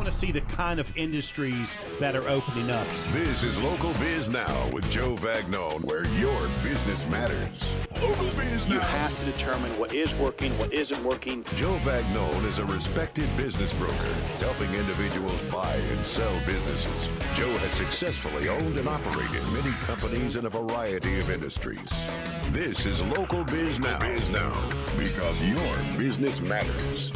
want to see the kind of industries that are opening up. This is Local Biz Now with Joe Vagnone, where your business matters. Local Biz Now. You have to determine what is working, what isn't working. Joe Vagnone is a respected business broker, helping individuals buy and sell businesses. Joe has successfully owned and operated many companies in a variety of industries. This is Local Biz Now. Biz Now, because your business matters.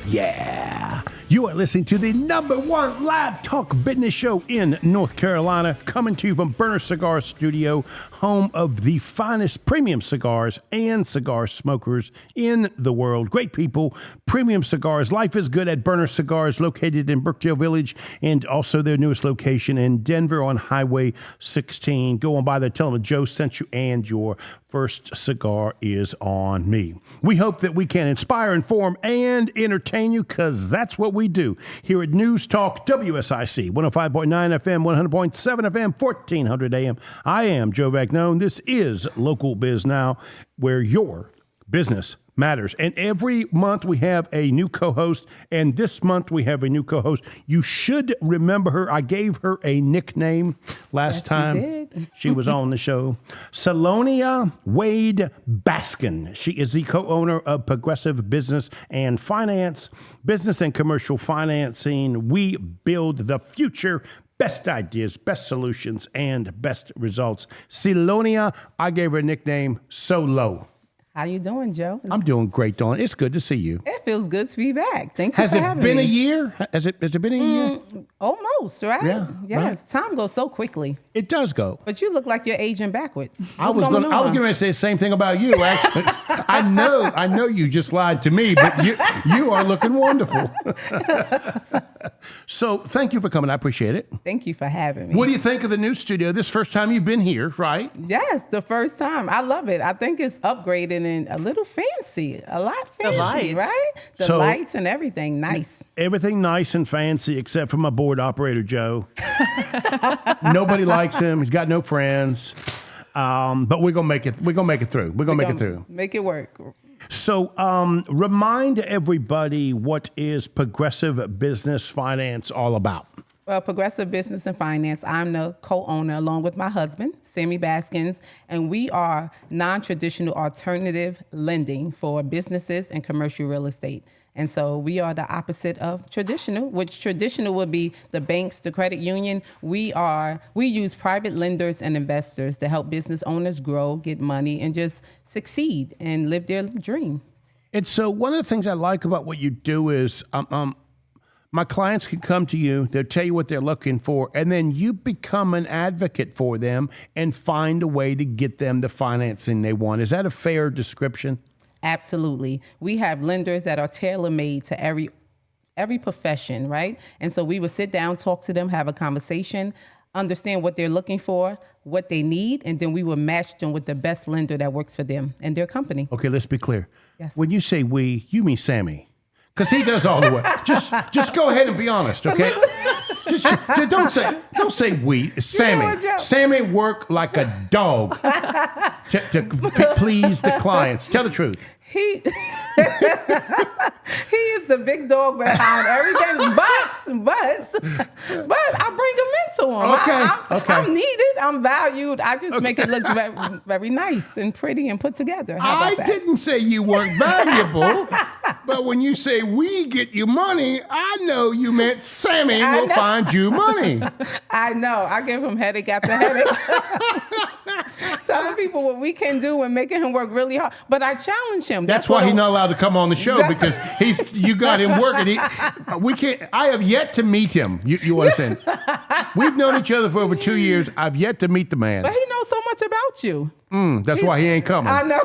Yeah. You are listening to the #1 live talk business show in North Carolina, coming to you from Burner Cigar Studio, home of the finest premium cigars and cigar smokers in the world. Great people, premium cigars. Life is good at Burner Cigars, located in Brookdale Village, and also their newest location in Denver on Highway 16. Go on by there, tell them Joe sent you, and your first cigar is on me. We hope that we can inspire, inform, and entertain you, because that's what we do here at News Talk WSIC, 105.9 FM, 100.7 FM, 1400 AM. I am Joe Vagnone. This is Local Biz Now, where your business matters. And every month we have a new co-host, and this month we have a new co-host. You should remember her. I gave her a nickname last time. You did. She was on the show. Solonia Wade-Baskins. She is the co-owner of Progressive Business and Finance, business and commercial financing. We build the future. Best ideas, best solutions, and best results. Solonia, I gave her a nickname, Solo. How you doing, Joe? I'm doing great, Dawn. It's good to see you. It feels good to be back. Thank you for having me. Has it been a year? Has it been a year? Almost, right? Yeah, Yes. right. Time goes so quickly. It does go. But you look like you're aging backwards. I was What's going on? getting ready to say the same thing about you, actually. I know you just lied to me, but you are looking wonderful. So thank you for coming. I appreciate it. Thank you for having me. What do you think of the new studio? This first time you've been here, right? Yes, the first time. I love it. I think it's upgraded and a little fancy. A lot fancy, lights. right? The So- lights and everything. Nice. Everything nice and fancy except for my board operator, Joe. Nobody likes him. He's got no friends. But we're gonna make it. We're gonna make it through. We're gonna make it through. Make it work. So, remind everybody, what is Progressive Business Finance all about? Well, Progressive Business and Finance, I'm the co-owner along with my husband, Sammy Baskins, and we are non-traditional alternative lending for businesses and commercial real estate. And so we are the opposite of traditional, which traditional would be the banks, the credit union. We use private lenders and investors to help business owners grow, get money, and just succeed and live their dream. And so one of the things I like about what you do is my clients can come to you, they'll tell you what they're looking for, and then you become an advocate for them and find a way to get them the financing they want. Is that a fair description? Absolutely. We have lenders that are tailor-made to every profession, right? And so we would sit down, talk to them, have a conversation, understand what they're looking for, what they need, and then we will match them with the best lender that works for them and their company. Okay, let's be clear. Yes. When you say we, you mean Sammy. Because he does all the work. Just go ahead and be honest, okay? Just don't say we. Sammy. what, Joe? Sammy work like a dog to please the clients. Tell the truth. He he is the big dog behind everything, but I bring him into him. Okay. I'm needed. I'm valued. I just make it look very, very nice and pretty and put together. How about I that? didn't say you weren't valuable, but when you say we get you money, I know you meant Sammy will find you money. I know. I give him headache after headache. Telling people what we can do and making him work really hard. But I challenge him. That's why he's not allowed to come on the show, because you got him working. We can't. I have yet to meet him. You understand? We've known each other for over 2 years. I've yet to meet the man. But he knows so much about you. That's why he ain't coming. I know.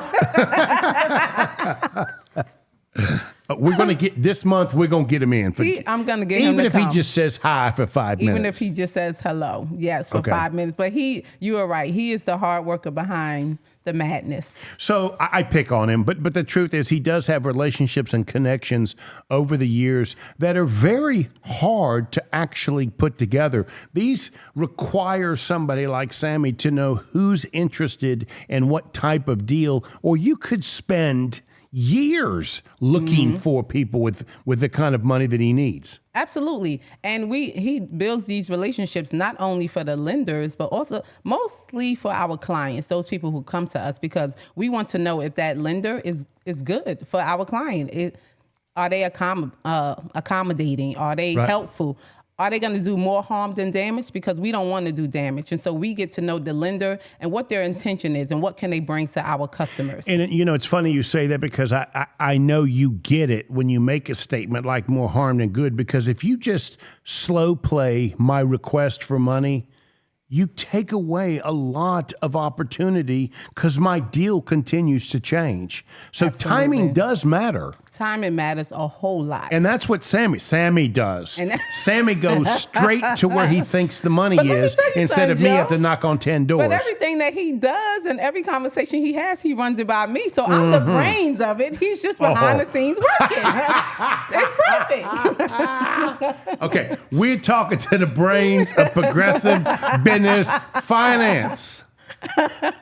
We're gonna get this month. We're gonna get him in. I'm gonna get him even to if he come. just says hi for 5 minutes. Even if he just says hello, yes, for Okay. 5 minutes. But you are right. He is the hard worker behind the madness. So I pick on him, but the truth is he does have relationships and connections over the years that are very hard to actually put together. These require somebody like Sammy to know who's interested in what type of deal, or you could spend years looking for people with the kind of money that he needs. Absolutely. And he builds these relationships not only for the lenders, but also mostly for our clients, those people who come to us, because we want to know if that lender is good for our client. Are they accommodating? Are they helpful? Are they going to do more harm than damage? Because we don't want to do damage. And so we get to know the lender and what their intention is and what can they bring to our customers. And, it's funny you say that, because I know you get it when you make a statement like more harm than good, because if you just slow play my request for money, you take away a lot of opportunity because my deal continues to change. So timing does matter. Timing matters a whole lot. And that's what Sammy does. Sammy goes straight to where he thinks the money is instead of me have to knock on 10 doors. But everything that he does and every conversation he has, he runs it by me. So I'm the brains of it. He's just behind the scenes working. It's perfect. Okay, we're talking to the brains of Progressive Business Finance.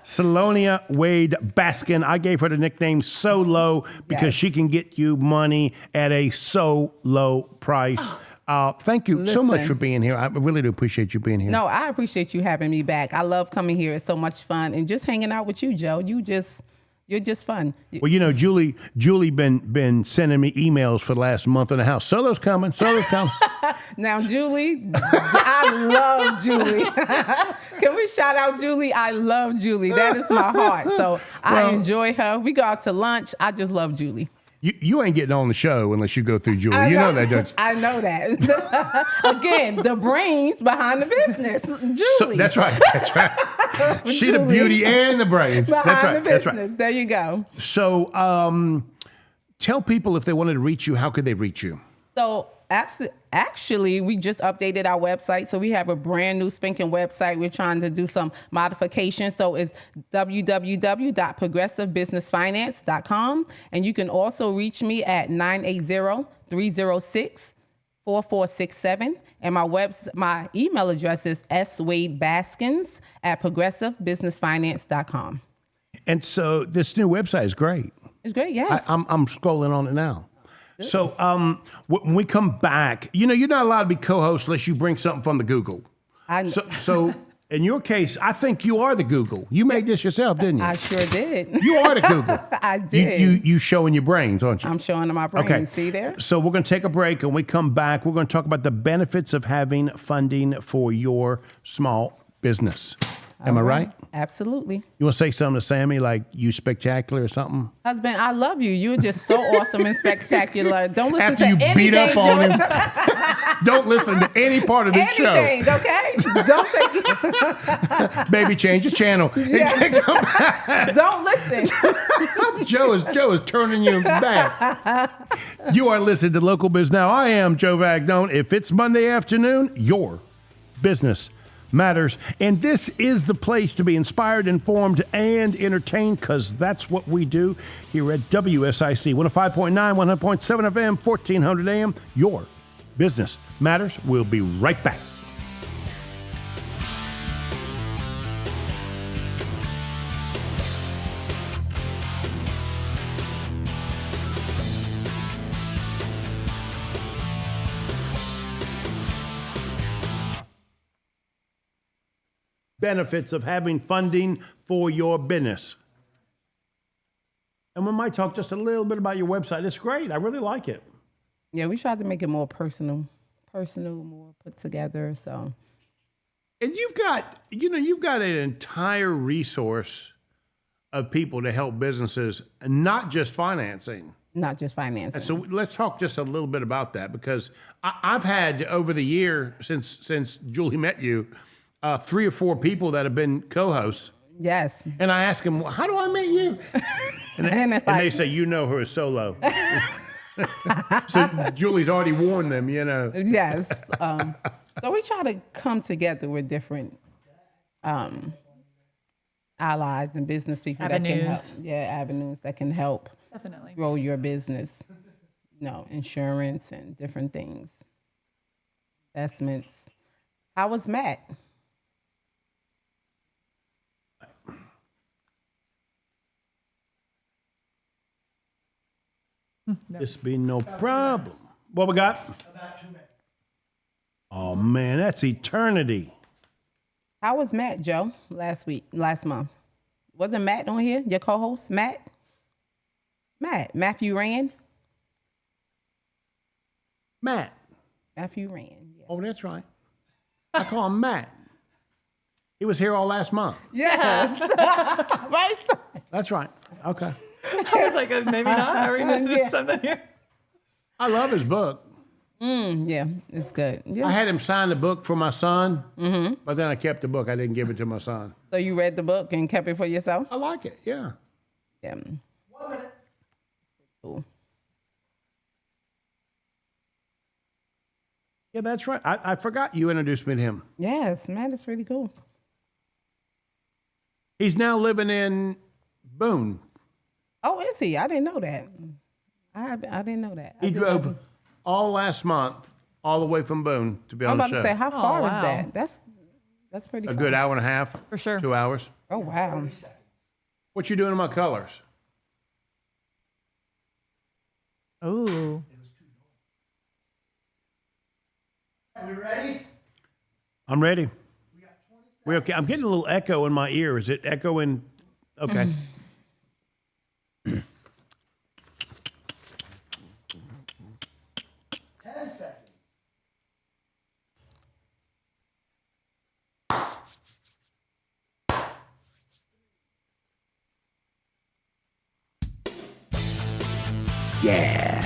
Solonia Wade-Baskin. I gave her the nickname So Low because she can get you money at a so low price. Thank you so much for being here. I really do appreciate you being here. No, I appreciate you having me back. I love coming here. It's so much fun. And just hanging out with you, Joe. You're just fun. Well, Julie been sending me emails for the last month and a half. Solo's coming. Now, Julie, I love Julie. Can we shout out Julie? I love Julie. That is my heart. So I enjoy her. We go out to lunch. I just love Julie. You ain't getting on the show unless you go through Julie. You know that, don't you? I know that. Again, the brains behind the business. Julie. So, that's right. She the beauty and the brains. Behind the business. There you go. So tell people, if they wanted to reach you, how could they reach you? So actually, we just updated our website. So we have a brand new spanking website. We're trying to do some modifications. So it's www.progressivebusinessfinance.com. And you can also reach me at 980-306-4467. And my email address is swadebaskins@progressivebusinessfinance.com. And so this new website is great. It's great, yes. I'm scrolling on it now. So when we come back, you're not allowed to be co-host unless you bring something from the Google. So in your case, I think you are the Google. You made this yourself, didn't you? I sure did. You are the Google. I did. You showing your brains, aren't you? I'm showing them my brains. Okay. See there? So we're going to take a break, and when we come back, we're going to talk about the benefits of having funding for your small business. Am I right? Absolutely. You want to say something to Sammy, like you spectacular or something? Husband, I love you. You're just so awesome and spectacular. Don't listen After to you beat up on him, Joe. don't listen to any part of this show. Anything, okay? Don't take it. Baby, change the channel. Yes. Don't listen. Joe is turning you back. You are listening to Local Biz Now. I am Joe Vagnone. If it's Monday afternoon, your business matters. And this is the place to be inspired, informed, and entertained, because that's what we do here at WSIC 105.9, 100.7 FM, 1400 AM. Your business matters. We'll be right back. Benefits of having funding for your business. And we might talk just a little bit about your website. It's great. I really like it. Yeah, we tried to make it more personal, more put together. So, and you've got an entire resource of people to help businesses, not just financing. Not just financing. And so let's talk just a little bit about that, because I've had over the year since Julie met you, 3 or 4 people that have been co-hosts. Yes. And I ask them, how do I meet you? And they say, her as Solo. So Julie's already warned them, Yes. So we try to come together with different allies and business people Avenues. that can help. Yeah, avenues that can help Definitely grow your business. Insurance and different things. Investments. How was Matt? This be no problem. What we got? About 2 minutes. Oh, man, that's eternity. How was Matt, Joe, last month? Wasn't Matt on here, your co-host? Matthew Rand? Matt. Matthew Rand, yeah. Oh, that's right. I call him Matt. He was here all last month. Yes. Right? That's right. Okay. I was like, maybe not. Are we missing Yeah. something here? I love his book. Yeah, it's good. Yeah. I had him sign the book for my son, but then I kept the book. I didn't give it to my son. So you read the book and kept it for yourself? I like it, yeah. Yeah. 1 minute. Cool. Yeah, that's right. I forgot you introduced me to him. Yes, Matt is pretty cool. He's now living in Boone. Oh, is he? I didn't know that. I didn't know that. He drove all last month, all the way from Boone to be I'm on the about show. to say, how far wow. is that? That's pretty A far. good hour and a half. For sure. 2 hours. Oh, wow. What you doing to my colors? Ooh. Are we ready? I'm ready. We okay? I'm getting a little echo in my ear. Is it echoing? Okay. 10 seconds. Yeah.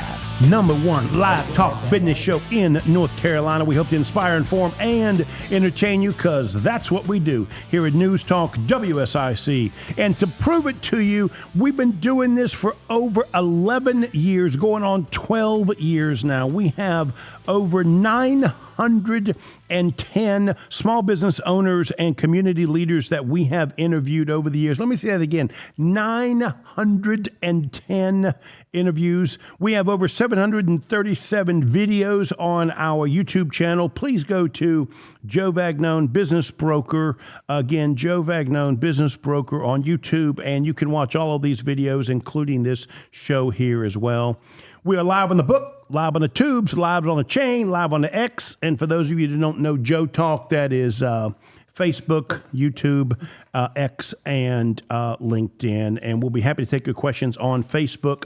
#1 live talk business show in North Carolina. We hope to inspire, inform, and entertain you because that's what we do here at News Talk WSIC. And to prove it to you, we've been doing this for over 11 years, going on 12 years now. We have over 910 small business owners and community leaders that we have interviewed over the years. Let me say that again. 910 interviews. We have over 737 videos on our YouTube channel. Please go to Joe Vagnone Business Broker. Again, Joe Vagnone Business Broker on YouTube, and you can watch all of these videos, including this show here as well. We are live on the book, live on the tubes, live on the chain, live on the X. And for those of you that don't know Joe Talk, that is Facebook, YouTube, X, and LinkedIn. And we'll be happy to take your questions on Facebook.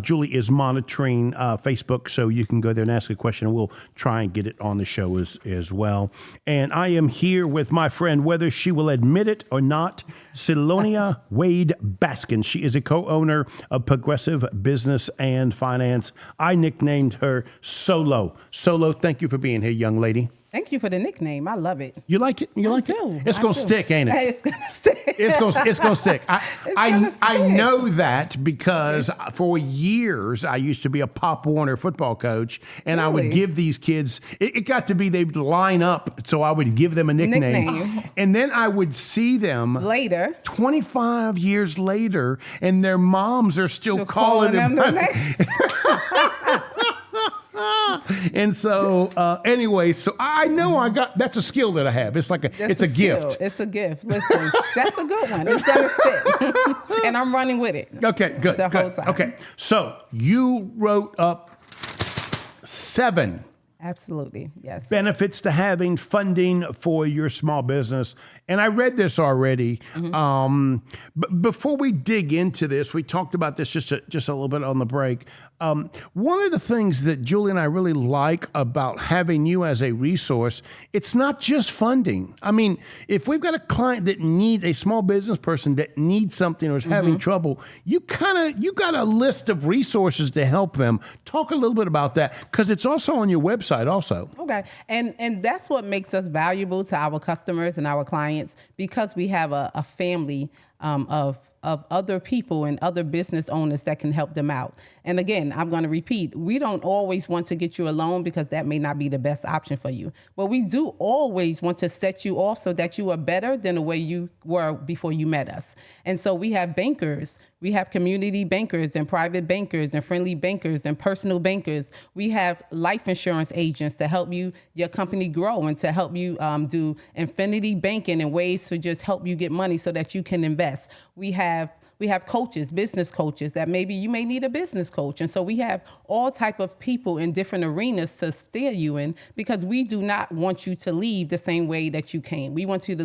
Julie is monitoring Facebook, so you can go there and ask a question, and we'll try and get it on the show as well. And I am here with my friend, whether she will admit it or not, Solonia Wade-Baskins. She is a co-owner of Progressive Business and Finance. I nicknamed her Solo. Solo, thank you for being here, young lady. Thank you for the nickname. I love it. You like it? You like it? do. It's I gonna do. stick, ain't it? It's going to stick. It's gonna stick. I stick. know that because for years I used to be a Pop Warner football coach, and I would Really? give these kids. It got to be they'd line up, so I would give them a nickname, and then I would see them Later. 25 years later, and their moms are still calling them. their names. And so, anyway, so I know I got that's a skill that I have. It's like it's a skill. gift. It's a gift. Listen, that's a good one. It's going to stick. And I'm running with it. Okay, good. The whole good. time. Okay, so you wrote up 7 Absolutely. Yes. benefits to having funding for your small business. And I read this already. But before we dig into this, we talked about this just a little bit on the break. One of the things that Julie and I really like about having you as a resource, it's not just funding. I mean, if we've got a client that needs a small business person that needs something or is having trouble, you got a list of resources to help them. Talk a little bit about that because it's also on your website also. Okay. And that's what makes us valuable to our customers and our clients because we have a family of other people and other business owners that can help them out. And again, I'm going to repeat, we don't always want to get you a loan because that may not be the best option for you. But we do always want to set you off so that you are better than the way you were before you met us. And so we have bankers, we have community bankers and private bankers and friendly bankers and personal bankers. We have life insurance agents to help your company grow and to help you do infinity banking and ways to just help you get money so that you can invest. We have We have coaches, business coaches, that maybe you may need a business coach. And so we have all type of people in different arenas to steer you in, because we do not want you to leave the same way that you came. We want you to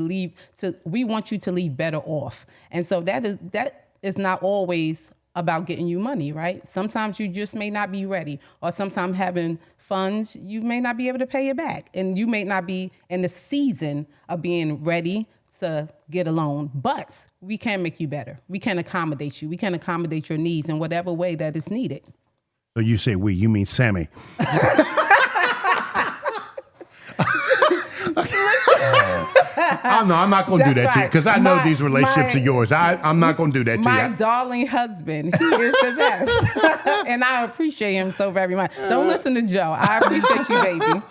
leave better off. And so that is not always about getting you money, right? Sometimes you just may not be ready, or sometimes having funds, you may not be able to pay it back, and you may not be in the season of being ready to get a loan, but we can make you better. We can accommodate you. We can accommodate your needs in whatever way that is needed. So you say we, you mean Sammy. I'm not going to do that to you, because I know these relationships are yours. I'm not going to do that to you. My darling husband, he is the best. And I appreciate him so very much. Don't listen to Joe. I appreciate you,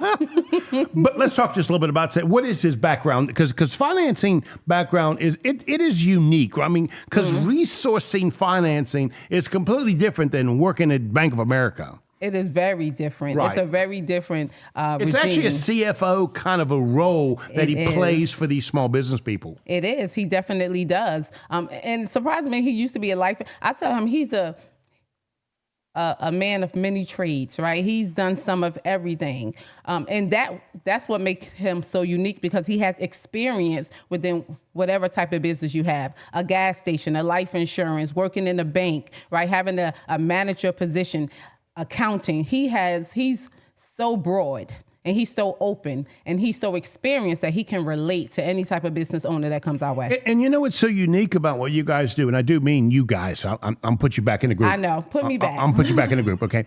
baby. But let's talk just a little bit about what is his background, because financing background is unique. I mean, because resourcing financing is completely different than working at Bank of America. It is very different. Right. It's a very different It's regime. actually a CFO kind of a role that he plays for these small business people. It is. He definitely does. And surprisingly, he used to be a life. I tell him he's a man of many trades, right? He's done some of everything. And that's what makes him so unique, because he has experience within whatever type of business you have. A gas station, a life insurance, working in a bank, right? Having a manager position, accounting. He's so broad, and he's so open, and he's so experienced that he can relate to any type of business owner that comes our way. And you know what's so unique about what you guys do, and I do mean you guys, I'm put you back in the group. I know, put me back. I'm put you back in the group, okay?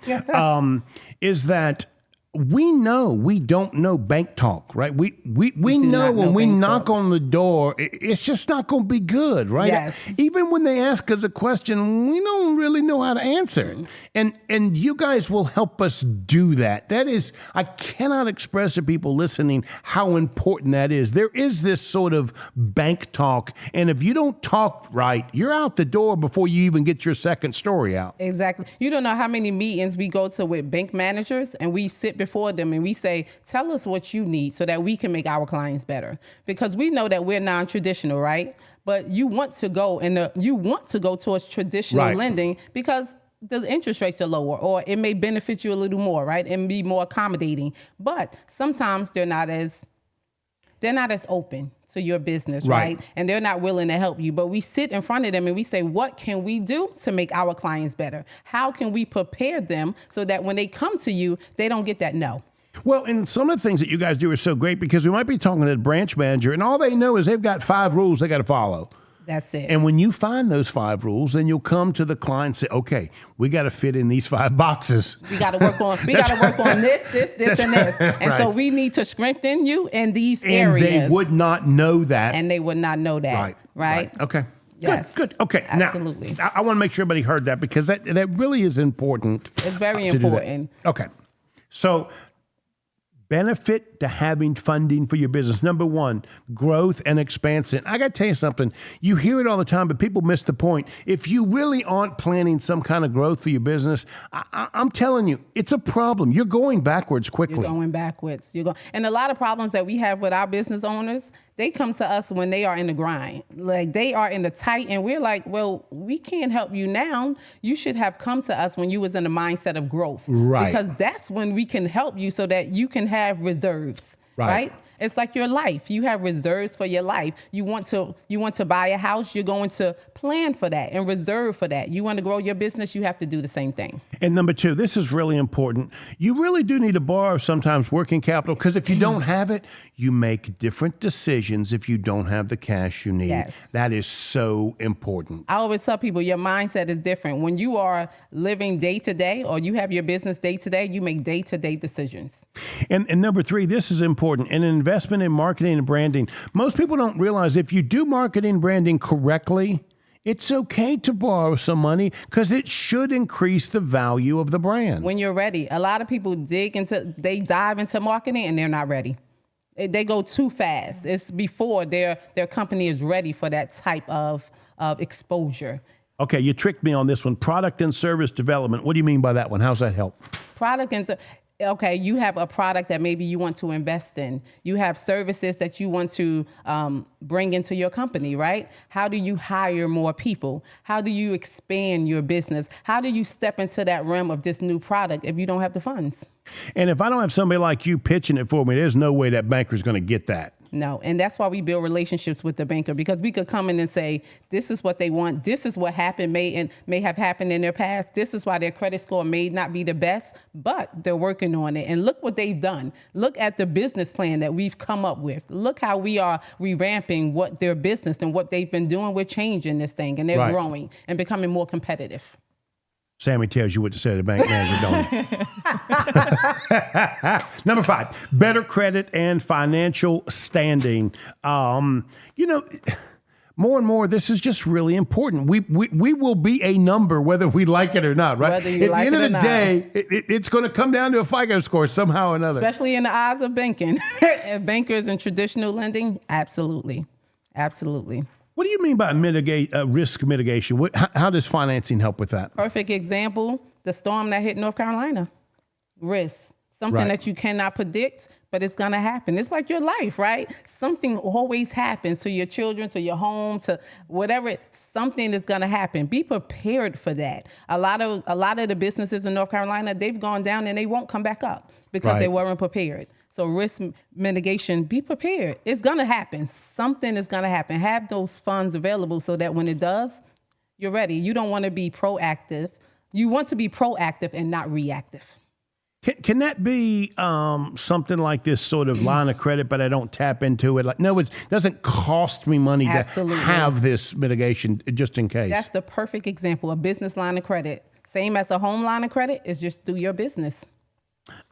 Is that we know we don't know bank talk, right? We know when we knock on the door, it's just not going to be good, right? Yes. Even when they ask us a question, we don't really know how to answer it. And you guys will help us do that. That is, I cannot express to people listening how important that is. There is this sort of bank talk, and if you don't talk right, you're out the door before you even get your second story out. Exactly. You don't know how many meetings we go to with bank managers, and we sit before them and we say, tell us what you need so that we can make our clients better. Because we know that we're non-traditional, right? But you want to go towards traditional lending because the interest rates are lower, or it may benefit you a little more, right? And be more accommodating. But sometimes they're not as open to your business, right? And they're not willing to help you. But we sit in front of them and we say, what can we do to make our clients better? How can we prepare them so that when they come to you, they don't get that no? Well, and some of the things that you guys do are so great, because we might be talking to the branch manager and all they know is they've got 5 rules they got to follow. That's it. And when you find those 5 rules, then you'll come to the client and say, okay, we got to fit in these 5 boxes. We got to work on this, and this. And so we need to strengthen you in these areas. And they would not know that. And they would not know that. Right. Okay. Yes. Good. Okay. Absolutely. Now, I want to make sure everybody heard that, because that really is important. It's very important. Okay. So, benefit to having funding for your business. Number 1, growth and expansion. I got to tell you something. You hear it all the time, but people miss the point. If you really aren't planning some kind of growth for your business, I'm telling you, it's a problem. You're going backwards quickly. You're going backwards. And a lot of problems that we have with our business owners, they come to us when they are in the grind. Like, they are in the tight, and we're like, well, we can't help you now. You should have come to us when you was in the mindset of growth. Right. Because that's when we can help you so that you can have reserves. Right? It's like your life. You have reserves for your life. You want to buy a house, you're going to plan for that and reserve for that. You want to grow your business, you have to do the same thing. And number 2, this is really important. You really do need to borrow sometimes working capital, because if you don't have it, you make different decisions if you don't have the cash you need. Yes. That is so important. I always tell people your mindset is different. When you are living day to day, or you have your business day to day, you make day to day decisions. And number 3, this is important. An investment in marketing and branding. Most people don't realize if you do marketing and branding correctly, it's okay to borrow some money, because it should increase the value of the brand. When you're ready. A lot of people they dive into marketing and they're not ready. They go too fast. It's before their company is ready for that type of exposure. Okay, you tricked me on this one. Product and service development. What do you mean by that one? How's that help? okay, you have a product that maybe you want to invest in. You have services that you want to bring into your company, right? How do you hire more people? How do you expand your business? How do you step into that realm of this new product if you don't have the funds? And if I don't have somebody like you pitching it for me, there's no way that banker's going to get that. No, and that's why we build relationships with the banker, because we could come in and say, this is what they want. This is what happened, may have happened in their past. This is why their credit score may not be the best, but they're working on it. And look what they've done. Look at the business plan that we've come up with. Look how we are revamping what their business and what they've been doing. We're changing this thing, and they're growing and becoming more competitive. Sammy tells you what to say to the bank manager, don't he? Number 5, better credit and financial standing. You know, more and more, this is just really important. We will be a number whether we like it or not, right? Whether you At like the end it of the or day, it's going to come down to a FICO score somehow or another. Especially in the eyes of banking. Bankers and traditional lending, absolutely. Absolutely. What do you mean by risk mitigation? How does financing help with that? Perfect example, the storm that hit North Carolina. Risk. Something that you cannot predict, but it's going to happen. It's like your life, right? Something always happens to your children, to your home, to whatever. Something is going to happen. Be prepared for that. A lot of the businesses in North Carolina, they've gone down and they won't come back up because they weren't prepared. So risk mitigation, be prepared. It's going to happen. Something is going to happen. Have those funds available so that when it does, you're ready. You don't want to be proactive. You want to be proactive and not reactive. Can that be something like this sort of line of credit, but I don't tap into it? Like, no, it doesn't cost me money to have this mitigation just in case. That's the perfect example. A business line of credit. Same as a home line of credit, is just through your business.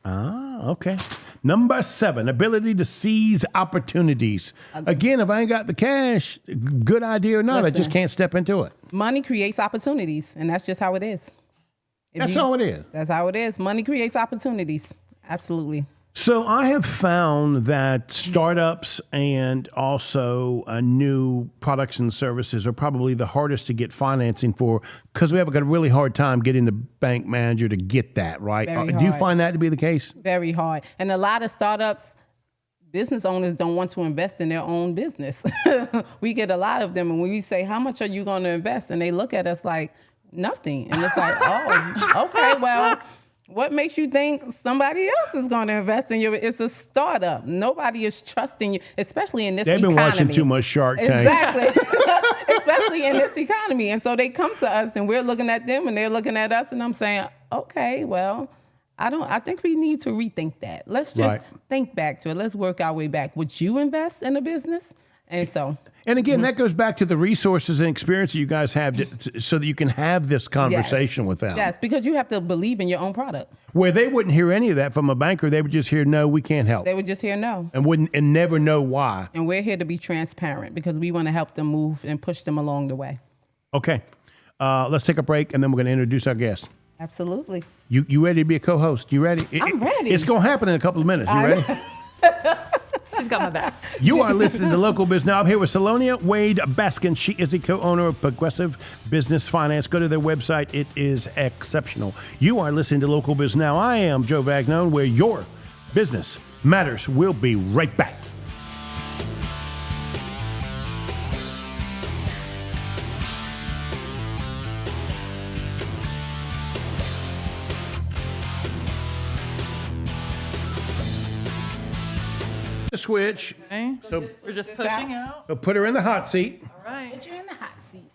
Okay. Number 7, ability to seize opportunities. Again, if I ain't got the cash, good idea or not, I just can't step into it. Money creates opportunities, and that's just how it is. That's how it is. That's how it is. Money creates opportunities. Absolutely. So I have found that startups and also new products and services are probably the hardest to get financing for because we have a really hard time getting the bank manager to get that, right? Do you find that to be the case? Very hard. And a lot of startups, business owners don't want to invest in their own business. We get a lot of them, and when we say, how much are you going to invest? And they look at us like, nothing. And it's like, oh, okay, well, what makes you think somebody else is going to invest in you? It's a startup. Nobody is trusting you, especially in this economy. They've been watching too much Shark Tank. Exactly. Especially in this economy. And so they come to us and we're looking at them and they're looking at us, and I'm saying, okay, well, I think we need to rethink that. Let's just think back to it. Let's work our way back. Would you invest in a business? And again, that goes back to the resources and experience that you guys have so that you can have this conversation with them. Yes, because you have to believe in your own product. Where they wouldn't hear any of that from a banker, they would just hear, no, we can't help. They would just hear no. And never know why. And we're here to be transparent because we want to help them move and push them along the way. Okay. Let's take a break, and then we're going to introduce our guest. Absolutely. You ready to be a co-host? You ready? I'm ready. It's going to happen in a couple of minutes. You ready? She's got my back. You are listening to Local Biz Now. I'm here with Solonia Wade-Baskins. She is the co-owner of Progressive Business Finance. Go to their website. It is exceptional. You are listening to Local Biz Now. I am Joe Vagnone, where your business matters. We'll be right back. The switch. Okay. So We're just pushing out. So put her in the hot seat. All right. Put you in the hot seat.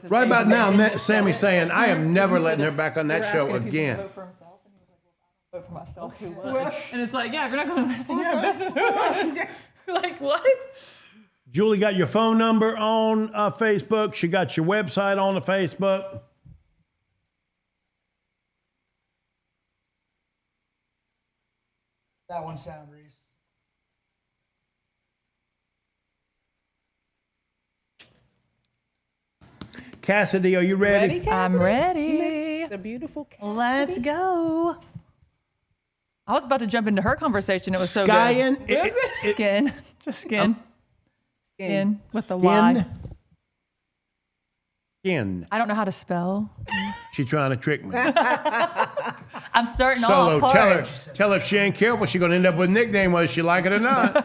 Right about now, Sammy's saying, I am never letting her back on that show again. Vote for himself, and he was like, well, I don't vote for myself. Who would? And it's like, yeah, if you're not going to invest in your business, who would? Like, what? Julie got your phone number on Facebook. She got your website on the Facebook. That one sound, Reese. Cassidy, are you ready? I'm ready. The beautiful Cassidy. Let's go. I was about to jump into her conversation. It was so Skyin? good. Skin. Just skin. Skin. Skin with the Y. Skin. I don't know how to spell. She trying to trick me. I'm starting Solo, off hard. tell her if she ain't careful, she's gonna end up with a nickname whether she like it or not.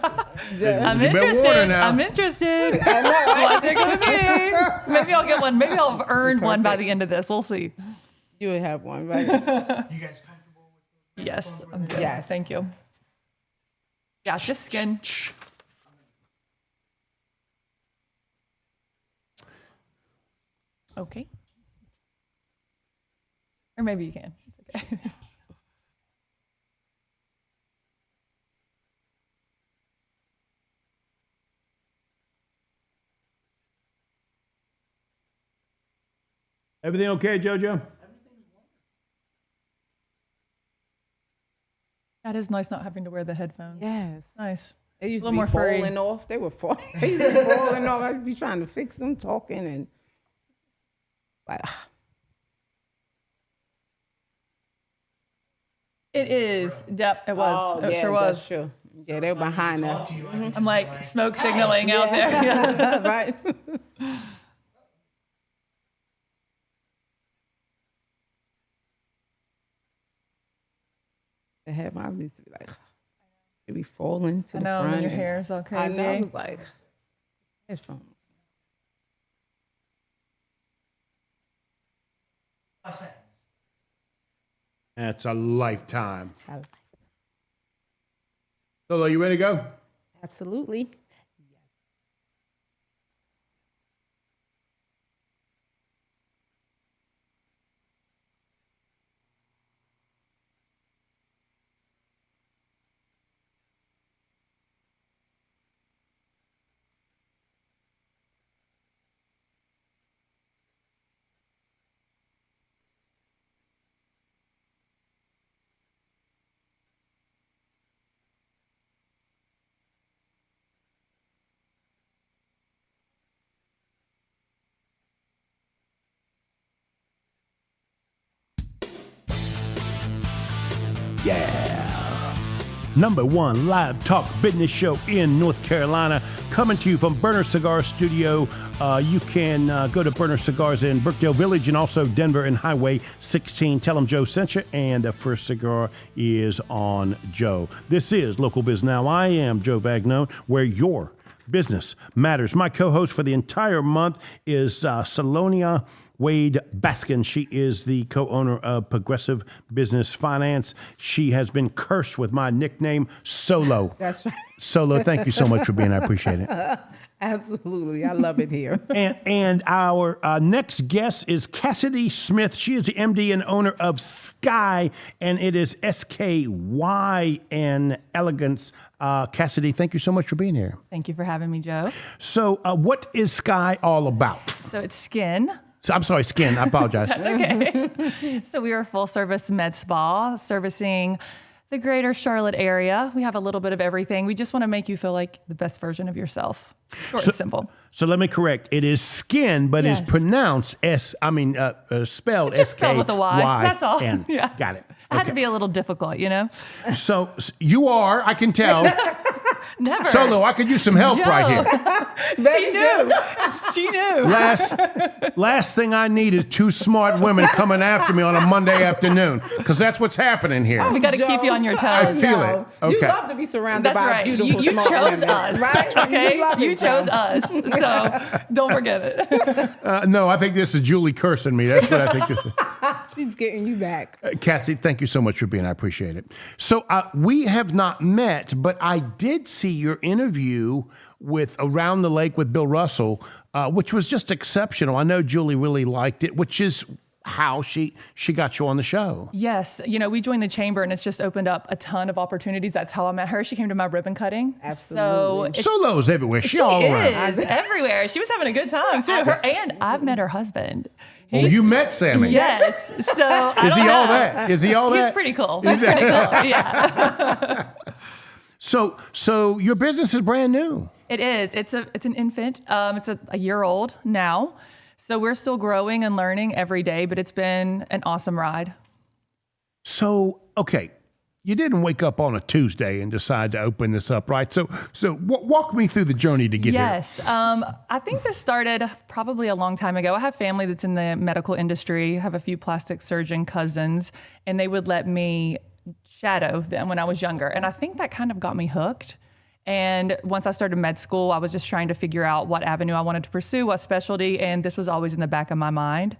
I'm You better warn her interested. now. I'm interested. What's it gonna be? Maybe I'll get one. Maybe I'll have earned one by the end of this. We'll see. You would have one, right? You guys comfortable with Yes. I'm good. Yes. Thank you. Yeah, just skin. Okay. Or maybe you can. It's okay. Everything okay, JoJo? That is nice not having to wear the headphones. Yes. Nice. They used A to little be more free. falling off. They were falling. They used to be falling off. I'd be trying to fix them, talking, and like, It is. Yep, it was. It yeah, sure that's was. true. Yeah, they're behind us. I'm like smoke signaling out there. Yeah. Right. The headphones used to be like, they be falling to I the know, front. when your and- hair is all I crazy. know. I was like, headphones. 5 seconds. That's a lifetime. I like it. Solo, you ready to go? Absolutely. Yeah. Number one live talk business show in North Carolina, coming to you from Burner Cigar Studio. You can go to Burner Cigars in Brookdale Village and also Denver and Highway 16. Tell them Joe sent you, and the first cigar is on Joe. This is Local Biz Now. I am Joe Vagnone, where your business matters. My co-host for the entire month is Solonia Wade-Baskins. She is the co-owner of Progressive Business Finance. She has been cursed with my nickname, Solo. That's right. Solo, thank you so much for being here. I appreciate it. Absolutely. I love it here. And our next guest is Cassidy Smith. She is the MD and owner of Sky, and it is SKYN Elegance. Cassidy, thank you so much for being here. Thank you for having me, Joe. So what is Sky all about? So it's skin. So, I'm sorry, skin. I apologize. That's okay. So we are a full service med spa servicing the greater Charlotte area. We have a little bit of everything. We just want to make you feel like the best version of yourself. Short and simple. So let me correct. It is skin, but Yes. it's pronounced spelled Just spelled with a Y. That's all. S-K-Y-N. Yeah. Got it. It had to be a little difficult, you know? So you are, I can tell. Never. Solo, I could use some help Joe. right here. She knew. She knew. Last thing I need is two smart women coming after me on a Monday afternoon, because that's what's happening here. We got to keep you on your I toes. feel it. You Okay. love to be surrounded That's by right. beautiful You smart chose women, us, right? okay? love You it, chose Joe. us, so don't forget it. No, I think this is Julie cursing me. That's what I think this is. She's getting you back. Cassie, thank you so much for being here. I appreciate it. So we have not met, but I did see your interview with Around the Lake with Bill Russell, which was just exceptional. I know Julie really liked it, which is how she got you on the show. Yes, you know, we joined the chamber and it's just opened up a ton of opportunities. That's how I met her. She came to my ribbon cutting. Absolutely. So Solo's everywhere. She all she around. is everywhere. She was having a good time too. And I've met her husband. Oh, you met Sammy. Yes. So I Is don't he all know. that? Is he all that? He's pretty cool. He's pretty cool. Yeah. So your business is brand new. It is. It's an infant. It's a year old now. So we're still growing and learning every day, but it's been an awesome ride. So, okay, you didn't wake up on a Tuesday and decide to open this up, right? So walk me through the journey to get here. Yes. I think this started probably a long time ago. I have family that's in the medical industry. I have a few plastic surgeon cousins, and they would let me shadow them when I was younger. And I think that kind of got me hooked. And once I started med school, I was just trying to figure out what avenue I wanted to pursue, what specialty, and this was always in the back of my mind.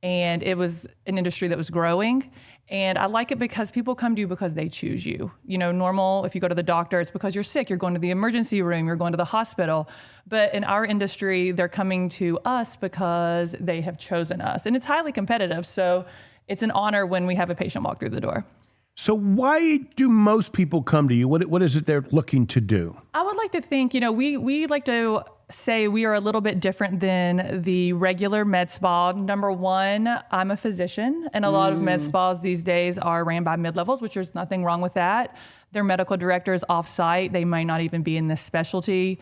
And it was an industry that was growing. And I like it because people come to you because they choose you. You know, normal, if you go to the doctor, it's because you're sick, you're going to the emergency room, you're going to the hospital. But in our industry, they're coming to us because they have chosen us. And it's highly competitive. So it's an honor when we have a patient walk through the door. So why do most people come to you? What is it they're looking to do? I would like to think, you know, we like to say we are a little bit different than the regular med spa. Number one, I'm a physician, and a lot of med spas these days are ran by mid-levels, which there's nothing wrong with that. Their medical director is off-site. They might not even be in this specialty.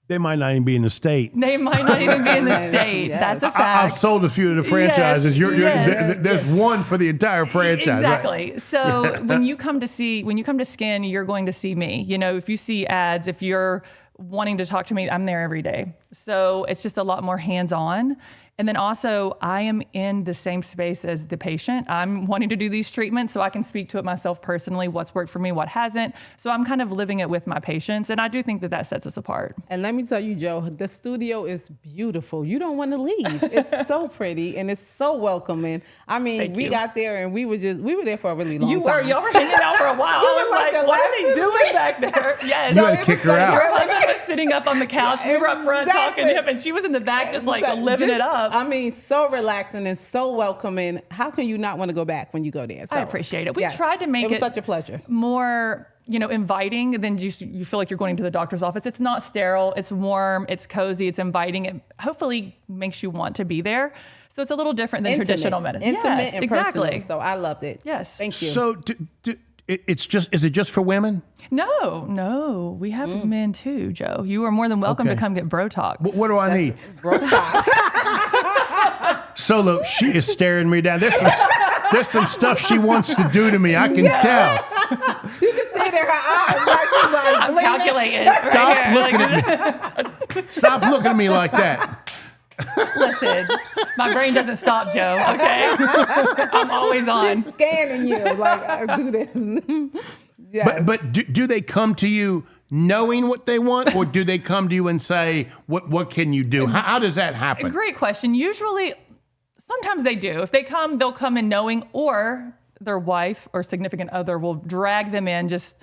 They might not even be in the state. They might not even be in the state. Yes. That's a fact. I've sold a few of the franchises. Yes. There's one for the entire franchise. Exactly. Right? So when you come to Skin, you're going to see me. You know, if you see ads, if you're wanting to talk to me, I'm there every day. So it's just a lot more hands-on. And then also, I am in the same space as the patient. I'm wanting to do these treatments so I can speak to it myself personally, what's worked for me, what hasn't. So I'm kind of living it with my patients, and I do think that that sets us apart. And let me tell you, Joe, the studio is beautiful. You don't want to leave. It's so pretty, and it's so welcoming. I mean, Thank we you. got there, and we were there for a really long Y'all time. were hanging out for a while. You I were was like like, the what last are they two doing back there? Yes. You had to kick her out. Your husband was sitting up on the couch. We were up front Exactly. talking to him, and she was in the back just like living it up. I mean, so relaxing and so welcoming. How can you not want to go back when you go there? So, I appreciate it. We yes, tried to make it was it such a pleasure. more, you know, inviting than just you feel like you're going to the doctor's office. It's not sterile. It's warm. It's cozy. It's inviting. It hopefully makes you want to be there. So it's a little different than traditional medicine. Intimate Yes, and exactly. personal. So I loved it. Yes. Thank you. So is it just for women? No, we have men too, Joe. You are more than welcome Okay. to come get Botox. What do I need? Bro time. Solo, she is staring me down. There's some stuff she wants to do to me. I can tell. You can see it in her eyes. Like she's like, I'm "Bling." calculating. Right Stop here. looking at me. Stop looking at me like that. Listen, my brain doesn't stop, Joe, okay? I'm always on. She's scanning you. Like, do this. Yes. But do they come to you knowing what they want, or do they come to you and say, what can you do? How does that happen? Great question. Usually, sometimes they do. If they come, they'll come in knowing, or their wife or significant other will drag them in just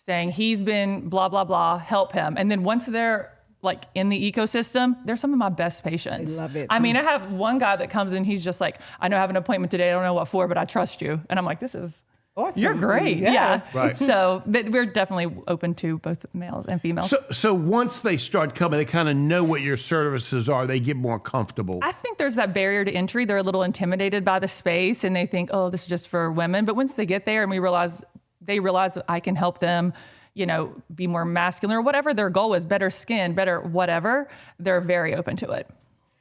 saying, he's been blah, blah, blah, help him. And then once they're like in the ecosystem, they're some of my best patients. I love it. I mean, I have one guy that comes in, he's just like, I know I have an appointment today. I don't know what for, but I trust you. And I'm like, this is Awesome. You're great. Yes. Yeah. Right. So we're definitely open to both males and females. So once they start coming, they kind of know what your services are. They get more comfortable. I think there's that barrier to entry. They're a little intimidated by the space and they think, oh, this is just for women. But once they get there and they realize I can help them, you know, be more masculine or whatever their goal is, better skin, better whatever, they're very open to it.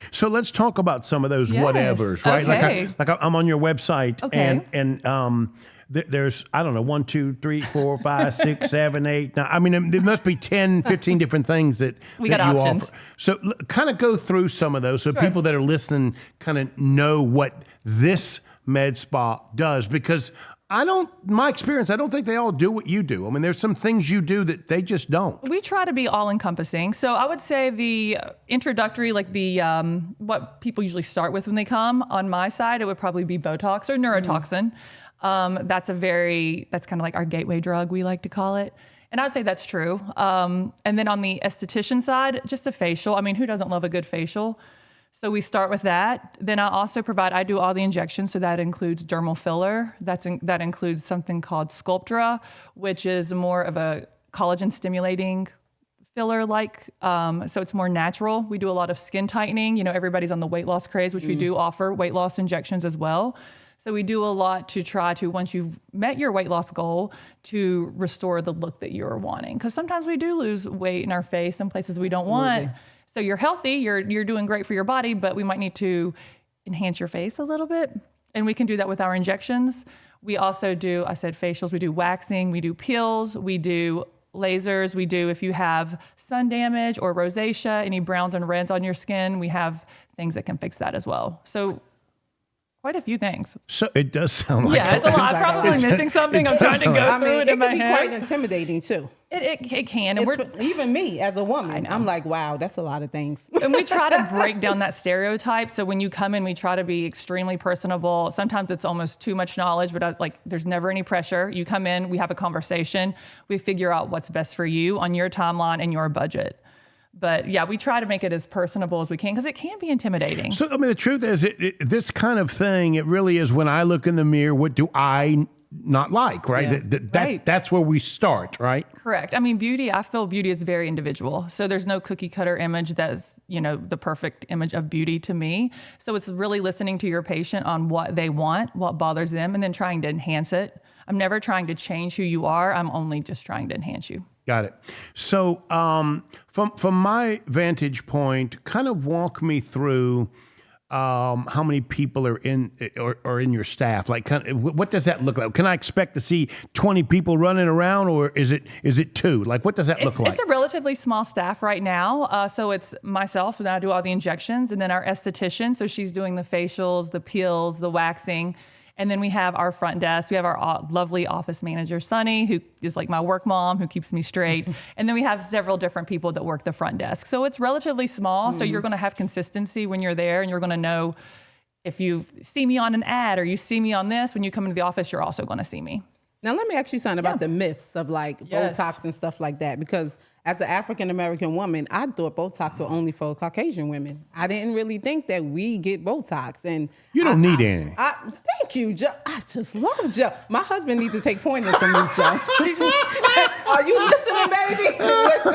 So let's talk about some of those Yes. whatevers, right? Okay. Like I'm on your website Okay. and there's, I don't know, 1, 2, 3, 4, 5, 6, 7, 8. Now, I mean, there must be 10, 15 different things that We that got you options. offer. So kind of go through some of those so people that are listening kind of know what this med spa does, because my experience, I don't think they all do what you do. I mean, there's some things you do that they just don't. We try to be all encompassing. So I would say the introductory, like the what people usually start with when they come on my side, it would probably be Botox or neurotoxin. That's kind of like our gateway drug, we like to call it. And I'd say that's true. And then on the esthetician side, just a facial. I mean, who doesn't love a good facial? So we start with that. Then I do all the injections. So that includes dermal filler. That includes something called Sculptra, which is more of a collagen stimulating filler so it's more natural. We do a lot of skin tightening. You know, everybody's on the weight loss craze, which we do offer weight loss injections as well. So we do a lot to try to, once you've met your weight loss goal, to restore the look that you're wanting. Because sometimes we do lose weight in our face in places we don't want. So you're healthy, you're doing great for your body, but we might need to enhance your face a little bit. And we can do that with our injections. We also do, I said facials, we do waxing, we do peels, we do lasers, we do if you have sun damage or rosacea, any browns and reds on your skin, we have things that can fix that as well. So quite a few things. So it does sound like Yeah, it's a lot. I'm probably missing something. I'm trying to go through it in my can be head. quite intimidating too. It can. And Even me as a woman, I'm like, wow, that's a lot of things. and we try to break down that stereotype. So when you come in, we try to be extremely personable. Sometimes it's almost too much knowledge, but I was like, there's never any pressure. You come in, we have a conversation, we figure out what's best for you on your timeline and your budget. But yeah, we try to make it as personable as we can because it can be intimidating. So, I mean, the truth is, this kind of thing, it really is when I look in the mirror, what do I not like, right? Yeah. Right. That's where we start, right? Correct. I mean, I feel beauty is very individual. So there's no cookie cutter image that's, the perfect image of beauty to me. So it's really listening to your patient on what they want, what bothers them, and then trying to enhance it. I'm never trying to change who you are. I'm only just trying to enhance you. Got it. So from my vantage point, kind of walk me through how many people are in your staff. Like, what does that look like? Can I expect to see 20 people running around, or is it 2? Like, what does that look like? It's a relatively small staff right now. So it's myself, so I do all the injections, and then our esthetician. So she's doing the facials, the peels, the waxing. And then we have our front desk. We have our lovely office manager, Sunny, who is like my work mom, who keeps me straight. And then we have several different people that work the front desk. So it's relatively small. So you're going to have consistency when you're there, and you're going to know if you see me on an ad or you see me on this, when you come into the office, you're also going to see me. Now, let me ask you something about the myths of like Yes. Botox and stuff like that. Because as an African-American woman, I thought Botox were only for Caucasian women. I didn't really think that we get Botox. And You don't need any. Thank you, Joe. I just love Joe. My husband needs to take pointers from you, Joe. Are you listening, baby? Listen.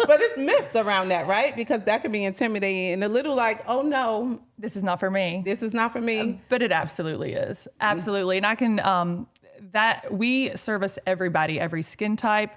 But it's myths around that, right? Because that could be intimidating and a little like, oh no, This is not for me. this is not for me. But it absolutely is. Absolutely. And I can, that we service everybody, every skin type,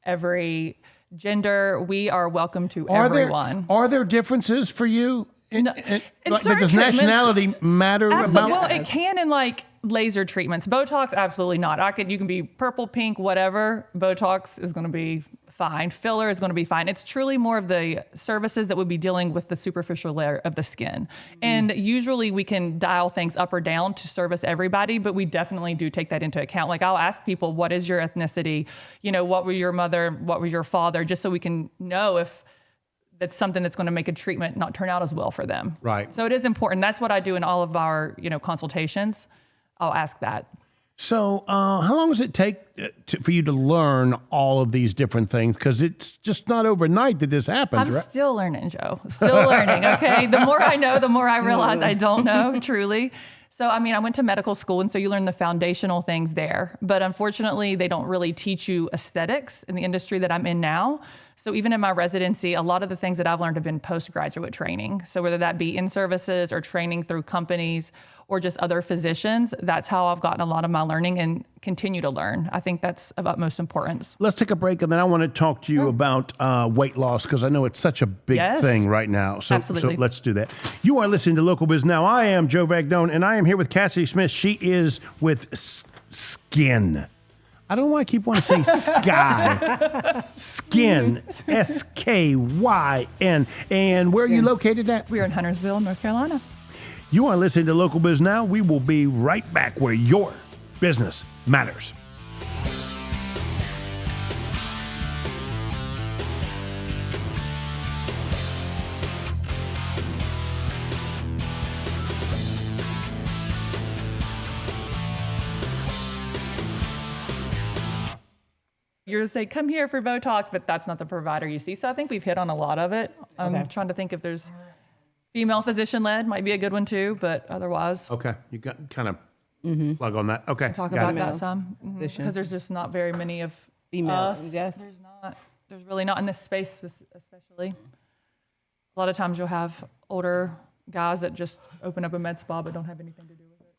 every gender. We are welcome to everyone. Are there differences for you? In Like, certain does treatments- nationality matter Absolutely. about? Well, it can in like laser treatments. Botox, absolutely not. You can be purple, pink, whatever. Botox is going to be fine. Filler is going to be fine. It's truly more of the services that would be dealing with the superficial layer of the skin. And usually we can dial things up or down to service everybody, but we definitely do take that into account. Like I'll ask people, what is your ethnicity? What was your mother? What was your father? Just so we can know if that's something that's going to make a treatment not turn out as well for them. Right. So it is important. That's what I do in all of our, consultations. I'll ask that. So how long does it take for you to learn all of these different things? Because it's just not overnight that this happens, I'm right? still learning, Joe. Still learning, okay? The more I know, the more I realize I don't know, truly. So, I went to medical school, and so you learn the foundational things there. But unfortunately, they don't really teach you aesthetics in the industry that I'm in now. So even in my residency, a lot of the things that I've learned have been postgraduate training. So whether that be in services or training through companies or just other physicians, that's how I've gotten a lot of my learning and continue to learn. I think that's of utmost importance. Let's take a break, and then I want to talk to you about weight loss, because I know it's such a big thing right now. So Absolutely. So let's do that. You are listening to Local Biz Now. I am Joe Vagnone, and I am here with Cassidy Smith. She is with Skin. I don't know why I keep wanting to say Sky. Skin. SKYN. And where are you located at? We are in Huntersville, North Carolina. You are listening to Local Biz Now. We will be right back where your business matters. You're to say, come here for Botox, but that's not the provider you see. So I think we've hit on a lot of it. I'm trying to think if there's female physician-led, might be a good one too, but otherwise. Okay. You got kind of plug on that. Okay. Talk got about it. that some. Because there's just not very many of Female, us. yes. There's really not in this space, especially. A lot of times you'll have older guys that just open up a med spa but don't have anything to do with it.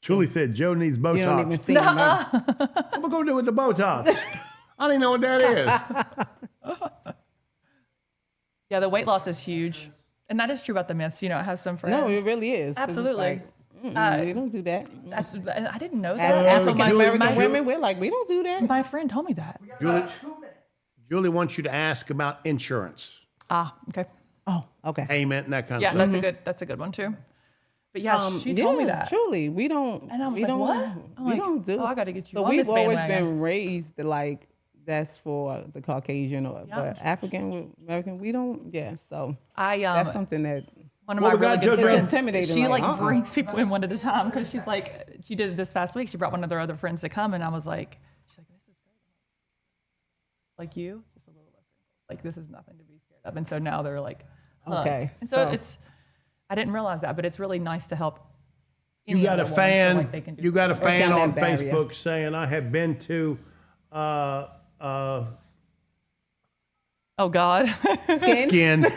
Julie said Joe needs Botox. You don't even see him. Right? What am I going to do with the Botox? I don't even know what that is. Yeah, the weight loss is huge. And that is true about the myths. I have some friends. No, it really is. 'Cause it's Absolutely. like, We don't do that. I didn't know As that. African American my- women, we're like, we don't do that. My friend told me that. Julie wants you to ask about insurance, Okay. Oh, okay. payment, and that kind Yeah, of stuff. that's a good one too. But yeah, she told me that. Truly, we don't. And I was we like, don't, what? I'm We like, don't do. oh, I gotta get you So on we've this always bandwagon. been raised like that's for the Caucasian but African American, we don't. Yeah, so that's something that one of my What we really got, good JoJo? friends, intimidating, she like, like brings people in one at a time because she did it this past week. She brought one of their other friends to come, and I was like, she's like, this is great. Like you, just a little less wrinkles. Like this is nothing to be scared of. And so now they're like, Okay, And so I didn't realize that, but it's really nice to help. You any got a other woman feel fan. like they can do You got a something. fan down on that barrier. Facebook saying, "I have been to." Oh God. skin. Skin.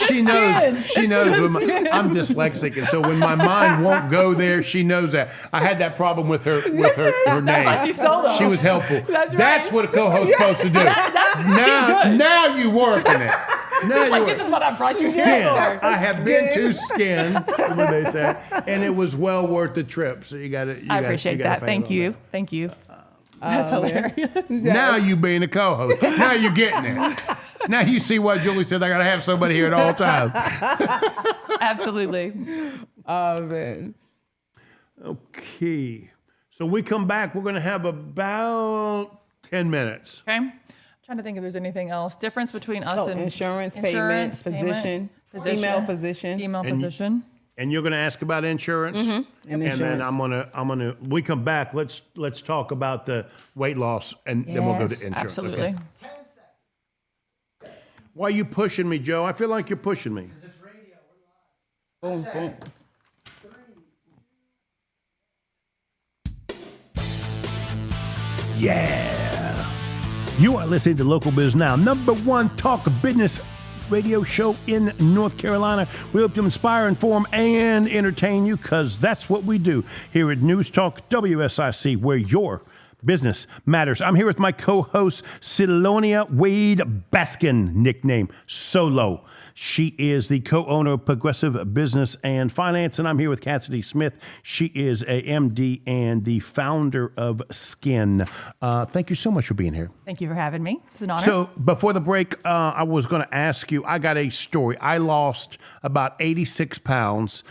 She knows. She knows. I'm dyslexic, and so when my mind won't go there, she knows that. I had that problem with her name. why she's solo. She was helpful. That's That's right. what a co-host's supposed to do. she's good. Now you working it. Now It's like, you this is what I brought you here Skin. for. I have been to Skin, what they say, and it was well worth the trip. So you got to. I appreciate that. Thank you. Thank you. That's hilarious. Now you being a co-host. Now you're getting it. Now you see why Julie said I got to have somebody here at all times. Absolutely. Oh man. Okay. So we come back. We're going to have about 10 minutes. Okay. I'm trying to think if there's anything else. Difference between us and Insurance, payment, physician, female physician. Female physician. And you're going to ask about insurance, And then insurance. I'm gonna. We come back. Let's talk about the weight loss, and then we'll go to Yes, insurance. absolutely. Okay? Why are you pushing me, Joe? I feel like you're pushing me. Boom, boom. Yeah. You are listening to Local Biz Now, #1 talk business radio show in North Carolina. We hope to inspire, inform, and entertain you, because that's what we do here at News Talk WSIC, where your business matters. I'm here with my co-host, Solonia Wade-Baskins, nickname Solo. She is the co-owner of Progressive Business and Finance, and I'm here with Cassidy Smith. She is a MD and the founder of Skin. Thank you so much for being here. Thank you for having me. It's an honor. So before the break, I was going to ask you, I got a story. I lost about 86 pounds.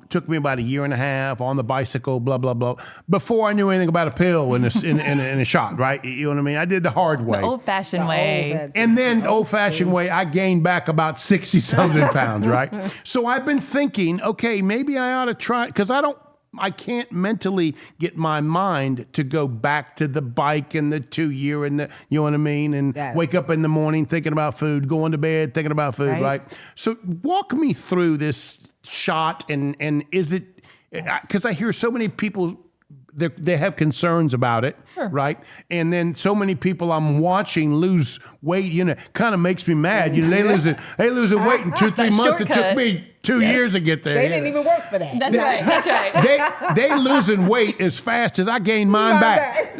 Took me about a year and a half on the bicycle, blah, blah, blah. Before I knew anything about a pill and a shot, right? You know what I mean? I did the hard way. the old-fashioned way. And then the old-fashioned way, I gained back about 60-something pounds, right? So I've been thinking, okay, maybe I ought to try, because I can't mentally get my mind to go back to the bike and the 2-year and the, you know what I mean? And Yes. wake up in the morning thinking about food, going to bed thinking about food, right? So walk me through this shot, and is it, because I hear so many people, they have concerns about it, right? And then so many people I'm watching lose weight, kind of makes me mad. They losing weight in 2-3 months. It took shortcut. me 2 years to get there. They didn't even work for that. That's right. That's right. They losing weight as fast as I gain mine back.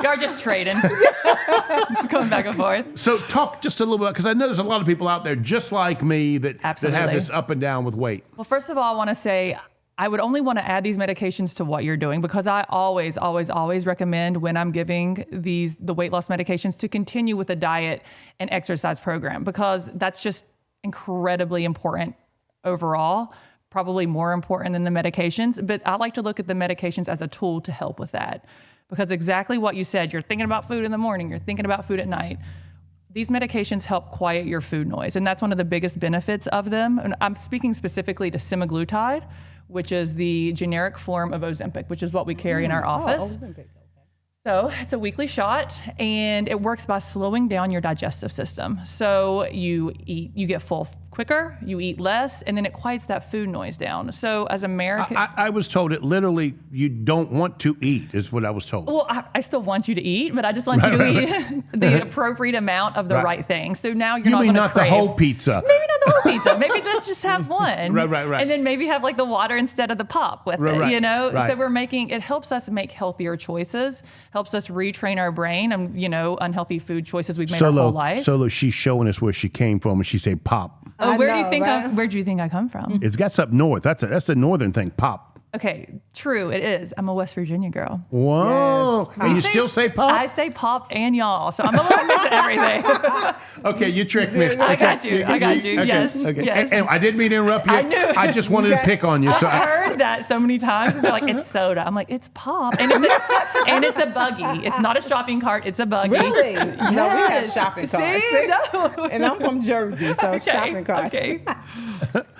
You're just trading. Just going back and forth. So talk just a little bit, because I know there's a lot of people out there just like me that have Absolutely. this up and down with weight. Well, first of all, I want to say I would only want to add these medications to what you're doing, because I always, always, always recommend when I'm giving the weight loss medications to continue with a diet and exercise program, because that's just incredibly important overall, probably more important than the medications. But I like to look at the medications as a tool to help with that, because exactly what you said, you're thinking about food in the morning, you're thinking about food at night. These medications help quiet your food noise, and that's one of the biggest benefits of them. And I'm speaking specifically to semaglutide, which is the generic form of Ozempic, which is what we carry in our office. So it's a weekly shot, and it works by slowing down your digestive system. So you get full quicker, you eat less, and then it quiets that food noise down. So as Americans, I was told it literally, you don't want to eat, is what I was told. well, I still want you to eat, but I just want you to eat the appropriate amount of the right thing. So now you're You not mean going to not the crave. whole pizza? Maybe not the whole pizza. Maybe let's just have one. Right. And then maybe have like the water instead of the pop with it, Right. you know? Right. So it helps us make healthier choices, helps us retrain our brain and, unhealthy food choices we've made our whole life. Solo, she's showing us where she came from, and she say pop. Oh, where do you think I come from? It's got something north. That's a northern thing, pop. Okay, true, it is. I'm a West Virginia girl. Whoa. Yes. And you still say pop? I say pop and y'all, so I'm a little mix of everything. Okay, you tricked me. I got you. Okay, Yes. Okay. Yes. And I didn't mean to interrupt you. I knew. I just wanted to pick on you. So I've heard that so many times. They're like, it's soda. I'm like, it's pop. And it's a buggy. It's not a shopping cart. It's a buggy. Really? No, we have Yes. shopping carts. See? No. And I'm from Jersey, so shopping carts. Okay.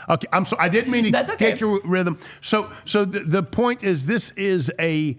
okay, I'm sorry. I didn't mean to That's okay. take your rhythm. So the point is, this is a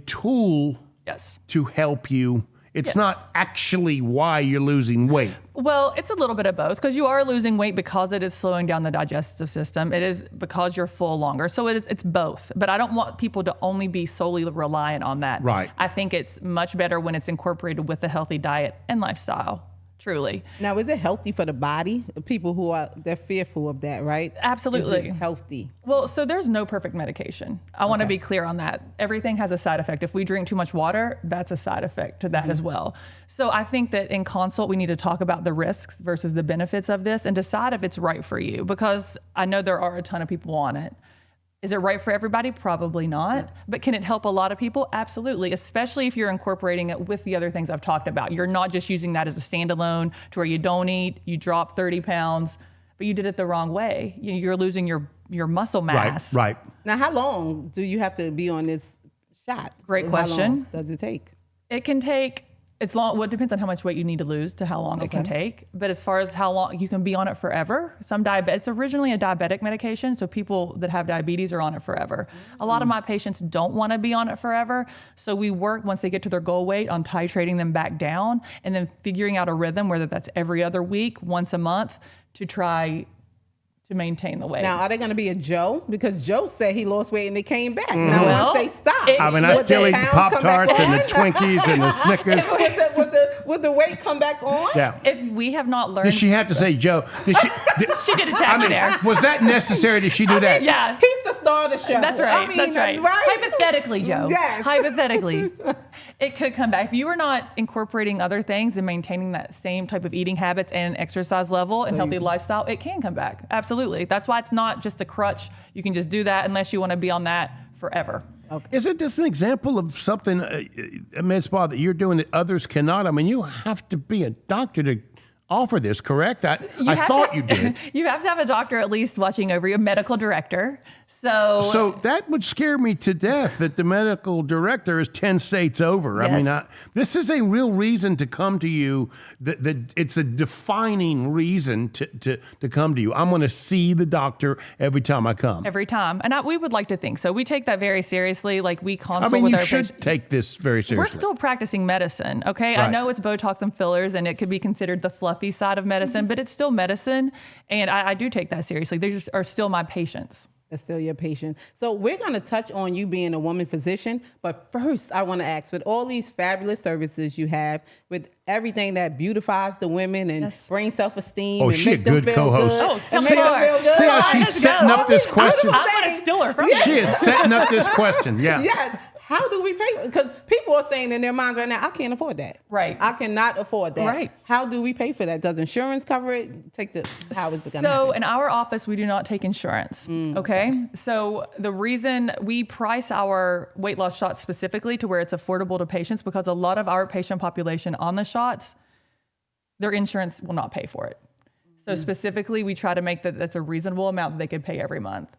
tool Yes. to help you. It's Yes. not actually why you're losing weight. Well, it's a little bit of both because you are losing weight because it is slowing down the digestive system. It is because you're full longer. So it's both. But I don't want people to only be solely reliant on that. Right. I think it's much better when it's incorporated with a healthy diet and lifestyle. Truly. Now, is it healthy for the body? People they're fearful of that, right? Absolutely. Is it healthy? Well, so there's no perfect medication. I want to be clear on that. Everything has a side effect. If we drink too much water, that's a side effect to that as well. So I think that in consult, we need to talk about the risks versus the benefits of this and decide if it's right for you, because I know there are a ton of people on it. Is it right for everybody? Probably not. But can it help a lot of people? Absolutely, especially if you're incorporating it with the other things I've talked about. You're not just using that as a standalone to where you don't eat, you drop 30 pounds, but you did it the wrong way. You're losing your muscle mass. Right. Now, how long do you have to be on this shot? Great How question. long does it take? It can take as long. Well, it depends on how much weight you need to lose to how long it can take. But as far as how long you can be on it forever, it's originally a diabetic medication, so people that have diabetes are on it forever. A lot of my patients don't want to be on it forever, so we work once they get to their goal weight on titrating them back down, and then figuring out a rhythm, whether that's every other week, once a month, to try to maintain the weight. Now, are they going to be a Joe? Because Joe said he lost weight and they came back. Now, Well, once they stop, it- I mean, I would still the eat the pounds come back Pop-Tarts and the on? Twinkies and the Snickers. Would the weight come back on? Yeah. if we have not learned, Did she have to say Joe? Did she? she did attack me there. Was that necessary? Did she do that? Yeah. He's the star of the show. That's right. I mean, that's right. Hypothetically, Joe. Yes. Hypothetically, it could come back. If you are not incorporating other things and maintaining that same type of eating habits and exercise level and healthy lifestyle, it can come back. Absolutely. That's why it's not just a crutch. You can just do that unless you want to be on that forever. Isn't this an example of something, Ms. Spa, that you're doing that others cannot? I mean, you have to be a doctor to offer this, correct? I thought you did. You have to have a doctor at least watching over you, a medical director. So that would scare me to death that the medical director is 10 states over. Yes. I mean, this is a real reason to come to you. It's a defining reason to come to you. I'm going to see the doctor every time I come. Every time. And we would like to think so. We take that very seriously. Like we I consult mean, with you our should patients. take this very seriously. We're still practicing medicine, okay? I Right. know it's Botox and fillers, and it could be considered the fluffy side of medicine, but it's still medicine, and I do take that seriously. They just are still my patients. That's still your patient. So we're going to touch on you being a woman physician. But first, I want to ask, with all these fabulous services you have, with everything that beautifies the women and Yes. brings self-esteem Oh, and she make a them good feel co-host. good. Oh, and tell make me them more. feel good. See how All right, she's let's setting go. up this question? I'm going to steal her from She is setting up this question. Yeah. Yes. How do we pay? Because people are saying in their minds right now, I can't afford that. Right. I cannot afford that. Right. How do we pay for that? Does insurance cover it? How is it going to So happen? in our office, we do not take insurance, okay? So the reason we price our weight loss shots specifically to where it's affordable to patients, because a lot of our patient population on the shots, their insurance will not pay for it. So specifically, we try to make that's a reasonable amount that they could pay every month.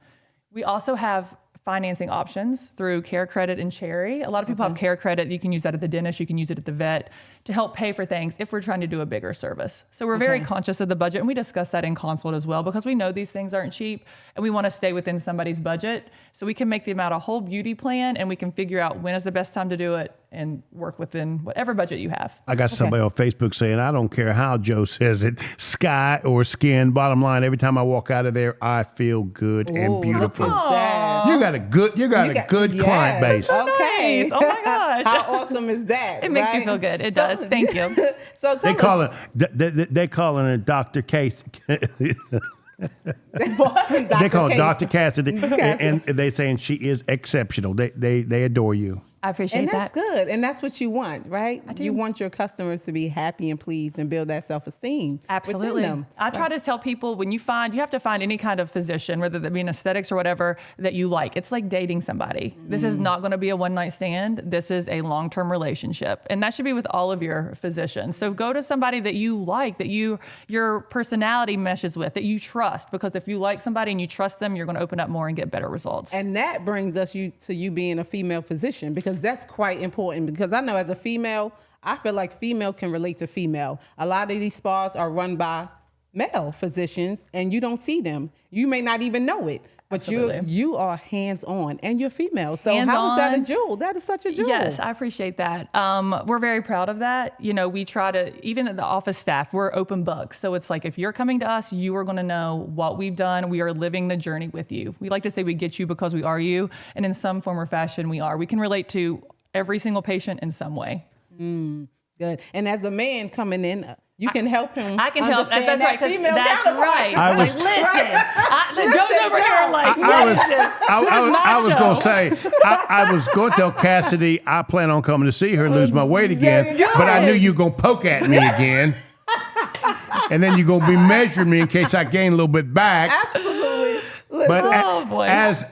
We also have financing options through Care Credit and Cherry. A lot of people have Care Credit. You can use that at the dentist. You can use it at the vet to help pay for things if we're trying to do a bigger service. So we're very conscious of the budget, and we discuss that in consult as well, because we know these things aren't cheap, and we want to stay within somebody's budget. So we can make them out a whole beauty plan, and we can figure out when is the best time to do it and work within whatever budget you have. I got somebody on Facebook saying, I don't care how Joe says it, sky or skin, bottom line, every time I walk out of there, I feel good and beautiful. Look at that. you got a good client base. Okay. Nice. Oh my gosh. How awesome is that? It makes you right? feel good. It does. Thank you. So They call it. They calling her Dr. Case. They call it Dr. Cassidy, and they saying she is exceptional. They adore you. I appreciate And that. that's good. And that's what you want, right? do. You want your customers to be happy and pleased and build that self-esteem. Absolutely. Within them. I try to tell people when you have to find any kind of physician, whether that be in aesthetics or whatever, that you like. It's like dating somebody. This is not going to be a one-night stand. This is a long-term relationship. And that should be with all of your physicians. So go to somebody that you like, that your personality meshes with, that you trust. Because if you like somebody and you trust them, you're going to open up more and get better results. And that brings us to you being a female physician, because that's quite important. Because I know as a female, I feel like female can relate to female. A lot of these spas are run by male physicians and you don't see them. You may not even know it, but Absolutely. you are hands-on and you're female. So how is that a Hands-on. jewel? That is such a jewel. Yes, I appreciate that. We're very proud of that. You know, we try to, even at the office staff, we're open books. So it's like, if you're coming to us, you are going to know what we've done. We are living the journey with you. We like to say we get you because we are you. And in some form or fashion, we are. We can relate to every single patient in some way. Good. And as a man coming in, you can help him. I can help. understand That's right. 'Cause female That's counterpart. right. I was- Listen, Joe's over here like, I was going to say, I was going to tell Cassidy I plan on coming to see her and lose my weight again, but I knew you were going to poke at me again. And then you're going to be measuring me in case I gain a little bit back. Absolutely. But Oh, boy. as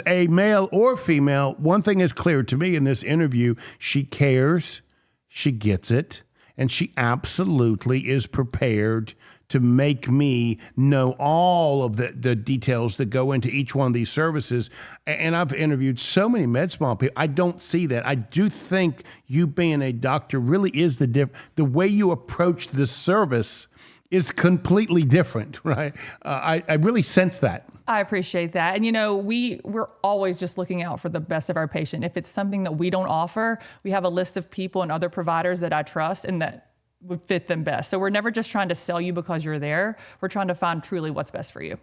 a male or female, one thing is clear to me in this interview: she cares, she gets it, and she absolutely is prepared to make me know all of the details that go into each one of these services. And I've interviewed so many med spa people. I don't see that. I do think you being a doctor really is the way you approach the service is completely different, right? I really sense that. I appreciate that. And, you know, we're always just looking out for the best of our patient. If it's something that we don't offer, we have a list of people and other providers that I trust and that would fit them best. So we're never just trying to sell you because you're there. We're trying to find truly what's best for you.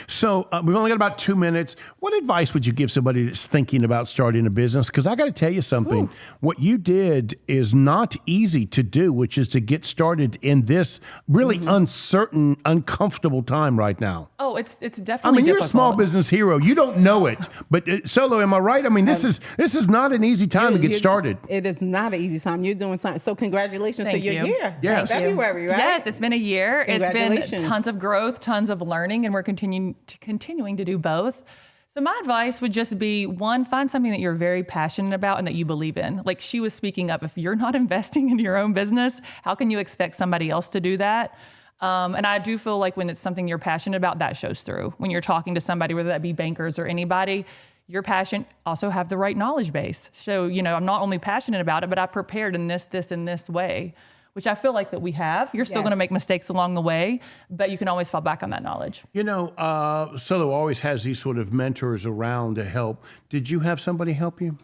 So we've only got about 2 minutes. What advice would you give somebody that's thinking about starting a business? Because I got to tell you something. What you did is not easy to do, which is to get started in this really uncertain, uncomfortable time right now. Oh, it's definitely I mean, you're difficult. a small business hero. You don't know it, but Solo, am I right? I mean, this is not an easy time to get started. It is not an easy time. You're doing something. So congratulations Thank to your you. year. Yes. February, right? Yes, it's been a year. It's been Congratulations. tons of growth, tons of learning, and we're continuing to do both. So my advice would just be, one, find something that you're very passionate about and that you believe in. Like she was speaking up, if you're not investing in your own business, how can you expect somebody else to do that? And I do feel like when it's something you're passionate about, that shows through. When you're talking to somebody, whether that be bankers or anybody, your passion also have the right knowledge base. So, you know, I'm not only passionate about it, but I prepared in this, and this way, which I feel like that we have. You're still Yes. going to make mistakes along the way, but you can always fall back on that knowledge. You know, Solo always has these sort of mentors around to help. Did you have somebody help you?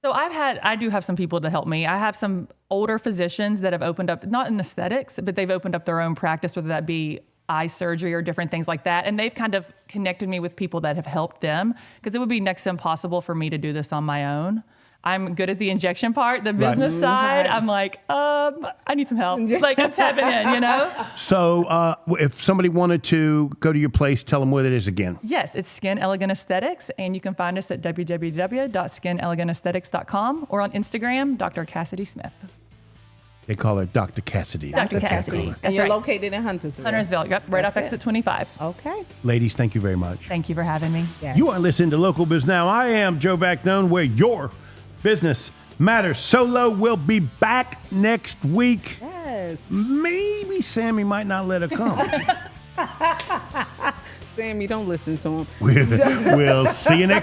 So I do have some people to help me. I have some older physicians that have opened up, not in aesthetics, but they've opened up their own practice, whether that be eye surgery or different things like that. And they've kind of connected me with people that have helped them, because it would be next to impossible for me to do this on my own. I'm good at the injection part, the business side. I'm like, I need some help. Like I'm tapping in, you know? So if somebody wanted to go to your place, tell them what it is again. Yes, it's Skin Elegant Aesthetics, and you can find us at www.skinelegantaesthetics.com or on Instagram, Dr. Cassidy Smith. They call her Dr. Cassidy. Dr. Cassidy. And That's you're right. located in Huntersville. Huntersville, yep, right off That's exit it. 25. Okay. Ladies, thank you very much. Thank you for having me. You are listening to Local Biz Now. I am Joe Vacnone, where your business matters. Solo will be back next week. Yes. Maybe Sammy might not let her come. Sammy, don't listen to him. We'll see you next